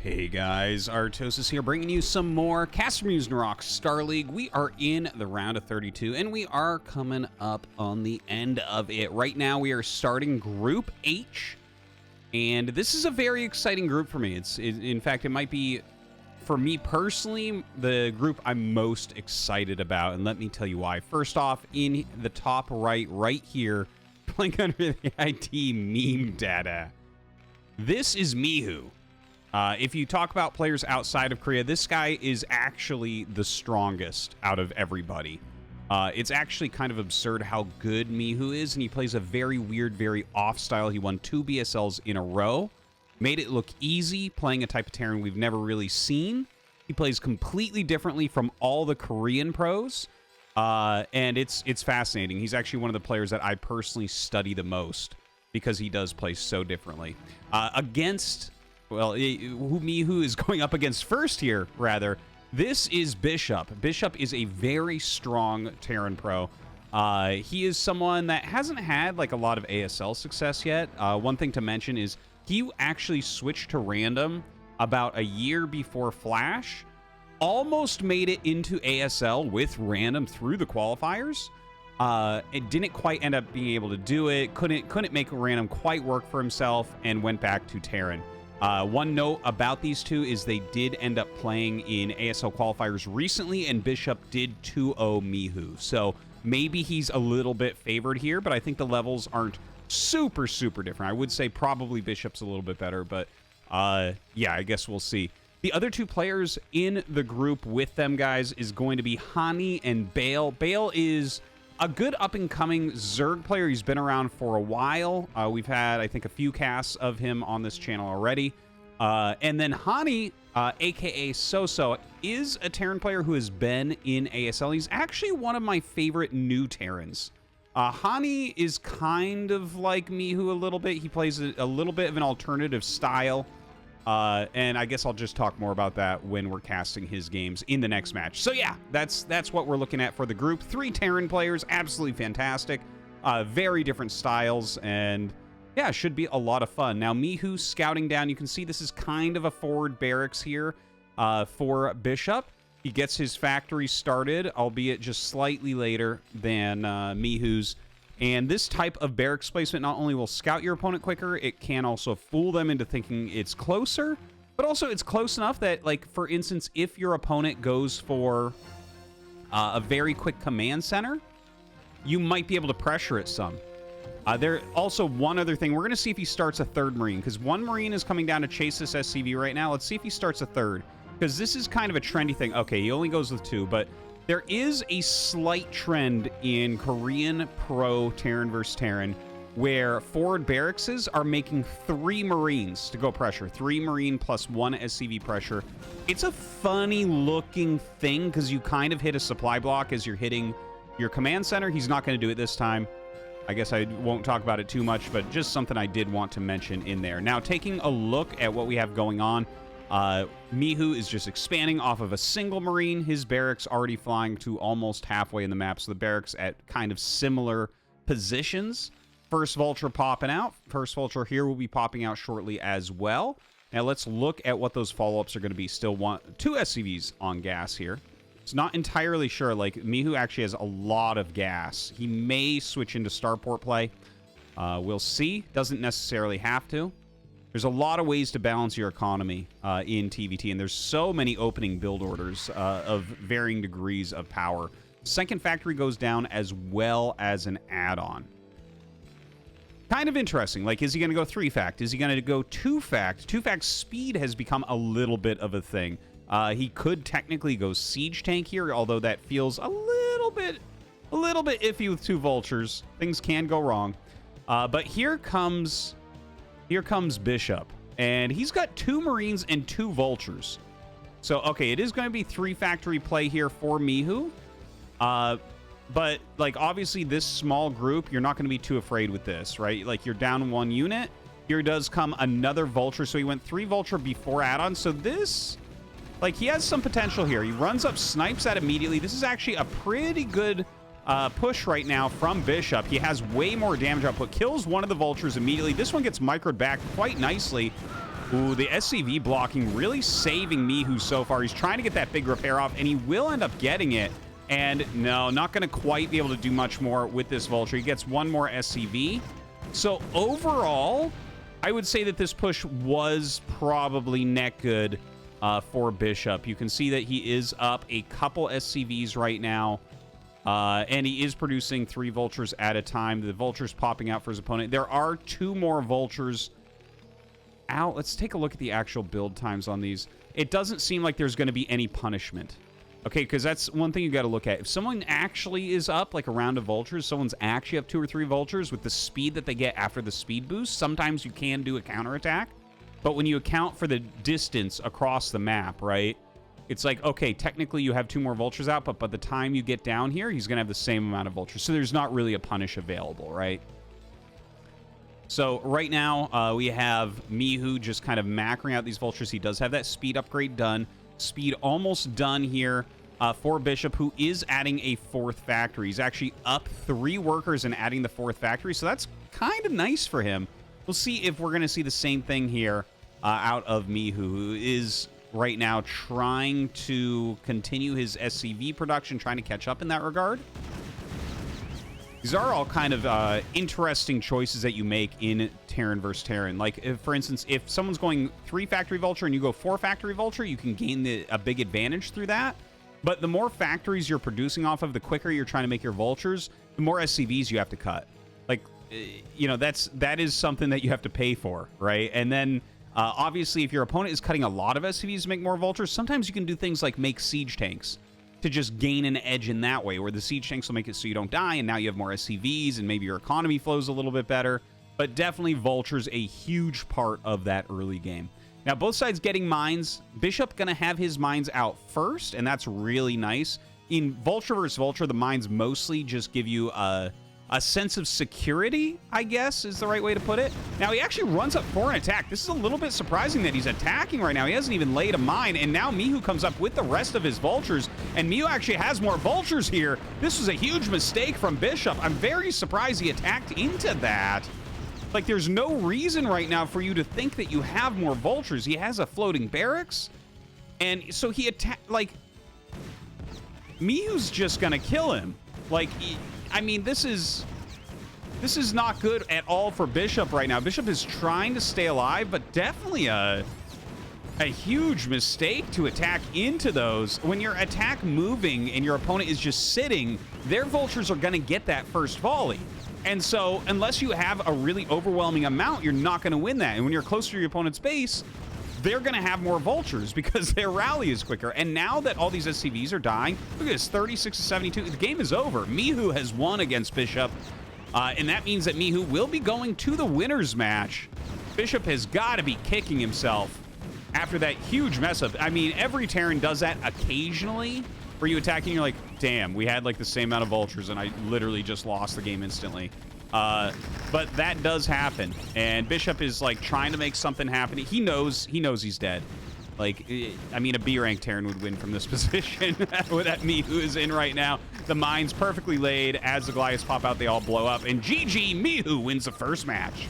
Hey guys, Artosis here, bringing you some more CasterMuse Narak StarLeague. We are in the round of 32, and we are coming up on the end of it. Right now, we are starting Group H, and this is a very exciting group for me. In fact, it might be, for me personally, the group I'm most excited about, and let me tell you why. First off, in the top right here, playing under the ID meme data, this is Mihu. If you talk about players outside of Korea, this guy is actually the strongest out of everybody. It's actually kind of absurd how good Mihu is, and he plays a very weird, very off style. He won 2 BSLs in a row, made it look easy, playing a type of Terran we've never really seen. He plays completely differently from all the Korean pros, and it's fascinating. He's actually one of the players that I personally study the most because he does play so differently. Well, who Mihu is going up against first here, rather, this is BishOp. BishOp is a very strong Terran pro. He is someone that hasn't had like a lot of ASL success yet. One thing to mention is he actually switched to random about a year before Flash. Almost made it into ASL with random through the qualifiers. It didn't quite end up being able to do it. Couldn't make random quite work for himself and went back to Terran. One note about these two is they did end up playing in ASL qualifiers recently, and BishOp did 2-0 Mihu. So maybe he's a little bit favored here, but I think the levels aren't super different. I would say probably BishOp's a little bit better, but yeah, I guess we'll see. The other two players in the group with them, guys, is going to be Hani and Bale. Bale is a good up-and-coming Zerg player. He's been around for a while. We've had, I think, a few casts of him on this channel already. And then Hani, a.k.a. Soso, is a Terran player who has been in ASL. He's actually one of my favorite new Terrans. Hani is kind of like Mihu a little bit. He plays a little bit of an alternative style. And I guess I'll just talk more about that when we're casting his games in the next match. So yeah, that's what we're looking at for the group. 3 Terran players, absolutely fantastic. Very different styles, and yeah, should be a lot of fun. Now, Mihu scouting down. You can see this is kind of a forward barracks here for BishOp. He gets his factory started, albeit just slightly later than Mihu's. And this type of barracks placement not only will scout your opponent quicker, it can also fool them into thinking it's closer, but also it's close enough that, like, for instance, if your opponent goes for a very quick command center, you might be able to pressure it some. There also one other thing. We're going to see if he starts a 3rd Marine, because 1 Marine is coming down to chase this SCV right now. Let's see if he starts a 3rd, because this is kind of a trendy thing. Okay, he only goes with 2, but there is a slight trend in Korean pro Terran versus Terran where forward barracks are making 3 Marines to go pressure. 3 Marine plus 1 SCV pressure. It's a funny looking thing because you kind of hit a supply block as you're hitting your command center. He's not going to do it this time. I guess I won't talk about it too much, but just something I did want to mention in there. Now, taking a look at what we have going on, Mihu is just expanding off of a single Marine. His barracks already flying to almost halfway in the map, so the barracks at kind of similar positions. First Vulture popping out. First Vulture here will be popping out shortly as well. Now let's look at what those follow-ups are going to be. Still want 2 SCVs on gas here. It's not entirely sure. Like, Mihu actually has a lot of gas. He may switch into starport play. We'll see. Doesn't necessarily have to. There's a lot of ways to balance your economy in TVT, and there's so many opening build orders of varying degrees of power. Second factory goes down as well as an add-on. Kind of interesting. Like, is he going to go 3-fact? Is he going to go 2-fact? 2-fact speed has become a little bit of a thing. He could technically go siege tank here, although that feels a little bit iffy with 2 vultures. Things can go wrong. But here comes BishOp, and he's got 2 Marines and 2 Vultures. So, okay, it is going to be 3-factory play here for Mihu. But, like, obviously this small group, you're not going to be too afraid with this, right? Like, you're down 1 unit. Here does come another Vulture. So he went 3 Vulture before add-on. So this, like, he has some potential here. He runs up, snipes that immediately. This is actually a pretty good push right now from BishOp. He has way more damage output. Kills one of the Vultures immediately. This one gets microed back quite nicely. Ooh, the SCV blocking really saving Mihu so far. He's trying to get that big repair off, and he will end up getting it. And no, not going to quite be able to do much more with this Vulture. He gets one more SCV. So overall, I would say that this push was probably net good for BishOp. You can see that he is up a couple SCVs right now. And he is producing 3 Vultures at a time. The Vulture's popping out for his opponent. There are 2 more Vultures out. Let's take a look at the actual build times on these. It doesn't seem like there's going to be any punishment. Okay, because that's one thing you got to look at. If someone actually is up like a round of Vultures, someone's actually up 2 or 3 Vultures with the speed that they get after the speed boost, sometimes you can do a counterattack. But when you account for the distance across the map, right, it's like, okay, technically you have 2 more Vultures out, but by the time you get down here, he's going to have the same amount of Vultures. So there's not really a punish available, right? So right now, we have Mihu just kind of macroing out these Vultures. He does have that speed upgrade done. Speed almost done here for BishOp, who is adding a 4th factory. He's actually up 3 workers and adding the 4th factory, so that's kind of nice for him. We'll see if we're going to see the same thing here out of Mihu, who is right now trying to continue his SCV production, trying to catch up in that regard. These are all kind of interesting choices that you make in Terran versus Terran. Like, if, for instance, if someone's going 3 factory Vulture and you go 4 factory Vulture, you can gain a big advantage through that. But the more factories you're producing off of, the quicker you're trying to make your Vultures, the more SCVs you have to cut. Like, you know, that is something that you have to pay for, right? And then, obviously, if your opponent is cutting a lot of SCVs to make more Vultures, sometimes you can do things like make siege tanks to just gain an edge in that way, where the siege tanks will make it so you don't die, and now you have more SCVs, and maybe your economy flows a little bit better. But definitely Vulture's a huge part of that early game. Now, both sides getting mines. BishOp going to have his mines out first, and that's really nice. In Vulture versus Vulture, the mines mostly just give you a sense of security, I guess, is the right way to put it. Now, he actually runs up for an attack. This is a little bit surprising that he's attacking right now. He hasn't even laid a mine, and now Mihu comes up with the rest of his Vultures, and Mihu actually has more Vultures here. This was a huge mistake from BishOp. I'm very surprised he attacked into that. Like, there's no reason right now for you to think that you have more Vultures. He has a floating barracks, and so he attacked, like, Mihu's just gonna kill him. Like, I mean, this is not good at all for BishOp right now. BishOp is trying to stay alive, but definitely a huge mistake to attack into those. When your attack moving and your opponent is just sitting, their Vultures are going to get that first volley. And so, unless you have a really overwhelming amount, you're not going to win that. And when you're closer to your opponent's base, they're going to have more Vultures because their rally is quicker. And now that all these SCVs are dying, look at this, 36 to 72. The game is over. Mihu has won against BishOp, and that means that Mihu will be going to the winner's match. BishOp has got to be kicking himself after that huge mess up. I mean, every Terran does that occasionally, where you attack and you're like, damn, we had like the same amount of Vultures, and I literally just lost the game instantly. But that does happen, and BishOp is like trying to make something happen. He knows he's dead. Like, I mean, a B-rank Terran would win from this position that Mihu is in right now. The mine's perfectly laid. As the Goliaths pop out, they all blow up, and GG, Mihu wins the first match.